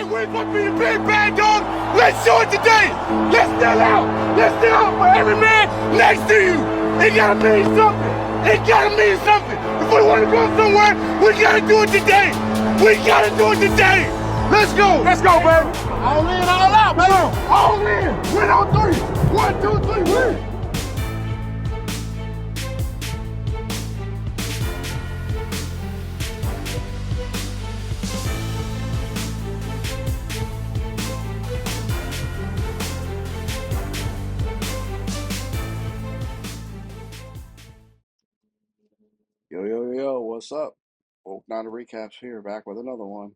big wins must be the big bad dog. Let's do it today. Let's stand out. Let's stand out for every man next to you. It gotta mean something. It gotta mean something. If we want to go somewhere, we gotta do it today. We gotta do it today. Let's go. Let's go, baby. All in, all out, baby. All in. Win on three. 1, 2, 3, win. Yo, what's up? Woke Not a Recaps here, back with another one.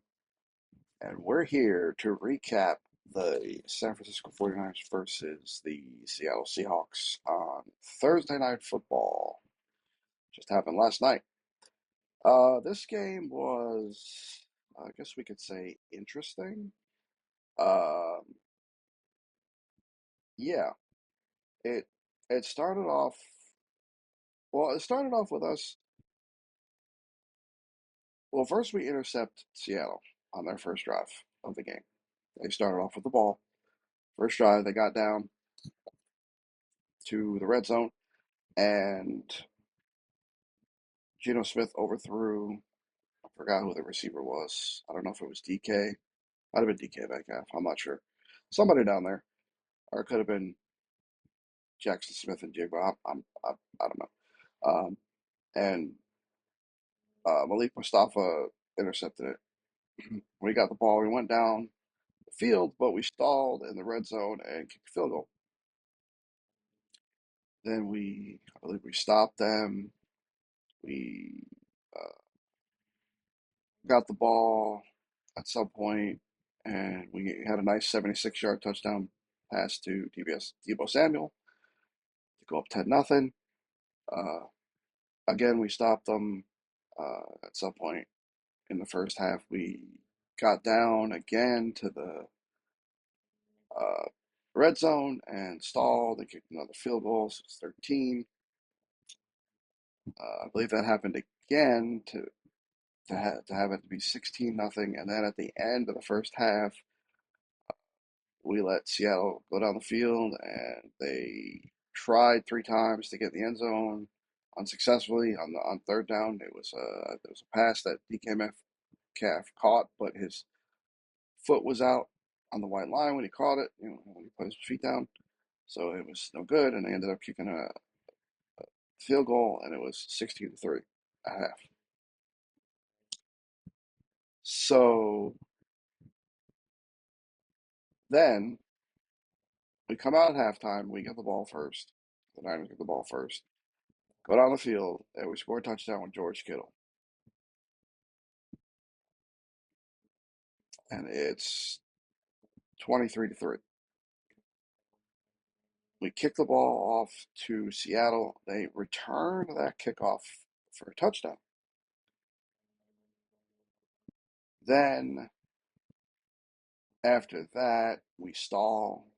And we're here to recap the San Francisco 49ers versus the Seattle Seahawks on Thursday Night Football. Just happened last night. This game was, I guess we could say, interesting. Um, yeah, it it started off, it started off with us. Well, first we intercept Seattle on their first drive of the game. They started off with the ball. First drive, they got down to the red zone, and Geno Smith overthrew. I forgot who the receiver was. I don't know if it was DK. Might have been DK Metcalf. I'm not sure. Somebody down there, or it could have been Jackson Smith and Jigba. I don't know. And Malik Mustafa intercepted it. We got the ball. We went down the field, but we stalled in the red zone and kicked a field goal. Then I believe we stopped them. We got the ball at some point, and we had a nice 76-yard touchdown pass to Debo Samuel to go up 10-0. Again, we stopped them at some point in the first half. We got down again to the red zone and stalled. They kicked another field goal, so it's 13. I believe that happened again to have it to be 16-0, and then at the end of the first half, we let Seattle go down the field, and they tried 3 times to get in the end zone unsuccessfully. On third down, there was a pass that DK Metcalf caught, but his foot was out on the white line when he caught it. When he put his feet down, so it was no good, and they ended up kicking a field goal, and it was 16-3 at half. So then we come out at halftime. We get the ball first. The Niners get the ball first. Go down the field, and we score a touchdown with George Kittle. And it's 23-3. We kick the ball off to Seattle. They return that kickoff for a touchdown. Then, after that, we stall.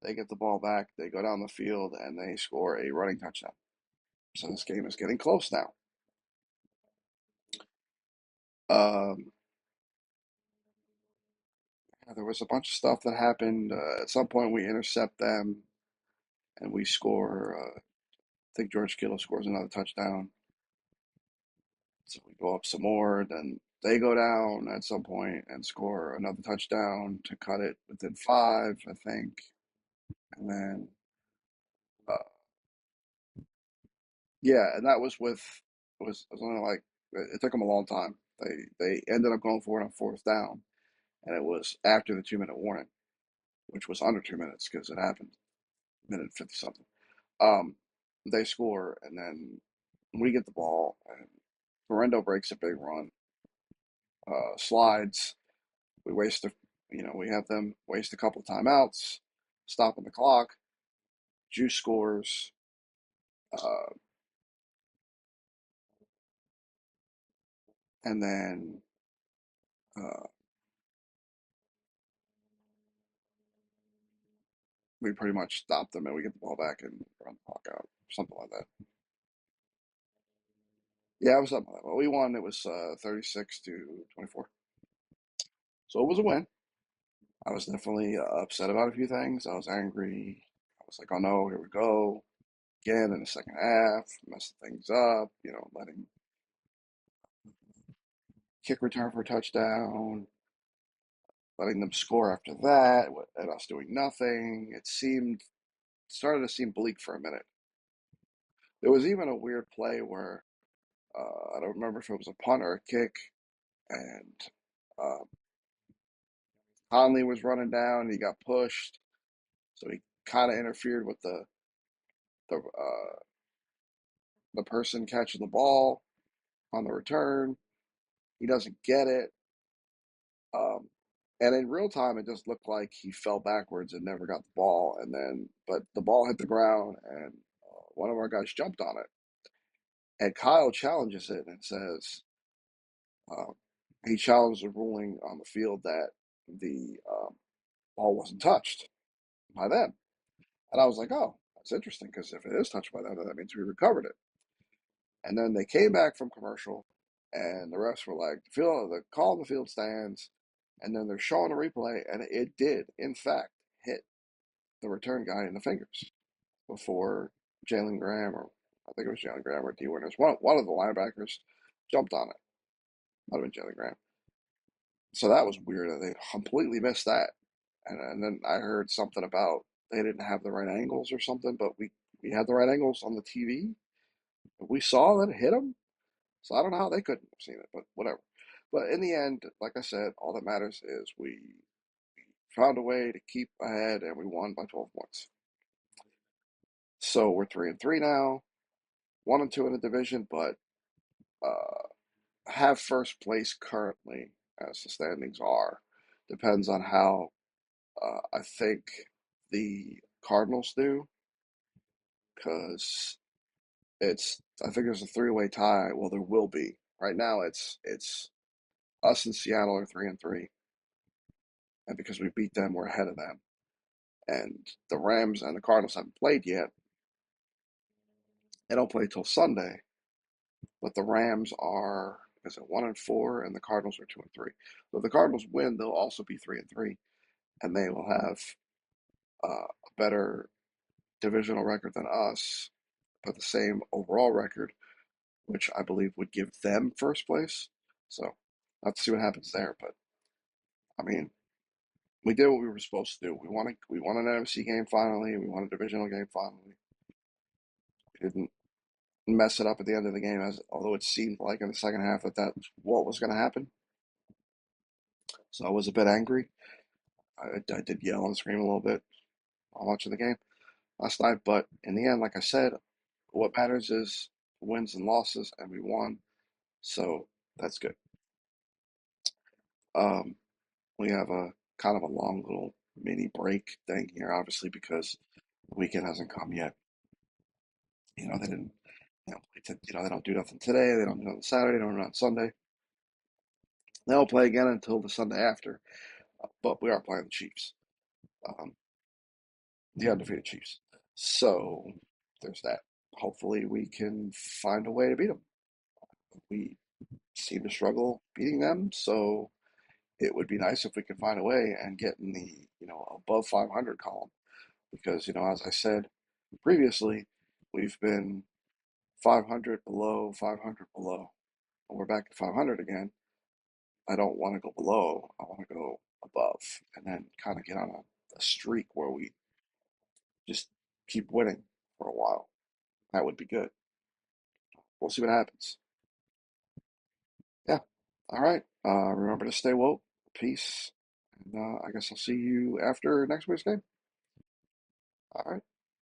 They get the ball back. They go down the field, and they score a running touchdown. So this game is getting close now. There was a bunch of stuff that happened. At some point, we intercept them, and we score. I think George Kittle scores another touchdown. So we go up some more. Then they go down at some point and score another touchdown to cut it within 5, I think. And then, yeah, and that was it was only like it took them a long time. They ended up going for it on fourth down, and it was after the 2-minute warning, which was under 2 minutes because it happened minute 50 something. They score, and then we get the ball, and Morendo breaks a big run, slides. We we have them waste a couple of timeouts, stopping the clock. Juice scores. Uh, and then uh, we pretty much stop them, and we get the ball back and run the clock out, something like that. Yeah, it was something like that. Well, we won. It was 36-24. So it was a win. I was definitely upset about a few things. I was angry. I was like, oh no, here we go again in the second half, messing things up. Letting kick return for a touchdown, letting them score after that, and us doing nothing. Started to seem bleak for a minute. There was even a weird play where I don't remember if it was a punt or a kick, and uh, Conley was running down and he got pushed, so he kind of interfered with the person catching the ball on the return. He doesn't get it, um, and in real time, it just looked like he fell backwards and never got the ball. But the ball hit the ground, and one of our guys jumped on it, and Kyle challenges it and says uh, he challenged the ruling on the field that the ball wasn't touched by them. And I was like, oh, that's interesting because if it is touched by them, then that means we recovered it. And then they came back from commercial, and the refs were like, the call on the field stands. And then they're showing a replay, and it did, in fact, hit the return guy in the fingers before Jalen Graham, or I think it was Jalen Graham or D. Winters, one of the linebackers jumped on it. Might have been Jalen Graham. So that was weird that they completely missed that. And then I heard something about they didn't have the right angles or something, but we had the right angles on the TV. We saw that it hit them. So I don't know how they couldn't have seen it, but whatever. But in the end, like I said, all that matters is we found a way to keep ahead and we won by 12 points. So we're 3-3 now, 1-2 in the division, but uh, have first place currently as the standings are. Depends on how I think the Cardinals do, because I think there's a three-way tie. Well, there will be. Right now, it's us and Seattle are 3-3, and because we beat them, we're ahead of them. And the Rams and the Cardinals haven't played yet. They don't play till Sunday, but the Rams are, is it 1-4, and the Cardinals are 2-3. So if the Cardinals win, they'll also be 3-3, and they will have a better divisional record than us, but the same overall record, which I believe would give them first place. So I'll have to see what happens there. But I mean, we did what we were supposed to do. We won an NFC game finally. We won a divisional game finally. We didn't mess it up at the end of the game, as although it seemed like in the second half that that's what was going to happen. So I was a bit angry. I did yell and scream a little bit while watching the game last night. But in the end, like I said, what matters is wins and losses, and we won. So that's good. Um, we have a kind of a long little mini break thing here, obviously, because the weekend hasn't come yet. They didn't, they don't do nothing today. They don't do nothing Saturday. They don't do nothing Sunday. They don't play again until the Sunday after. But we are playing the Chiefs, um, the undefeated Chiefs. So there's that. Hopefully, we can find a way to beat them. We seem to struggle beating them, so it would be nice if we could find a way and get in the above 500 column, because as I said previously, we've been 500 below, 500 below, and we're back at 500 again. I don't want to go below. I want to go above, and then kind of get on a streak where we just keep winning for a while. That would be good. We'll see what happens. Yeah. All right. Remember to stay woke. Peace. And I guess I'll see you after next week's game. All right.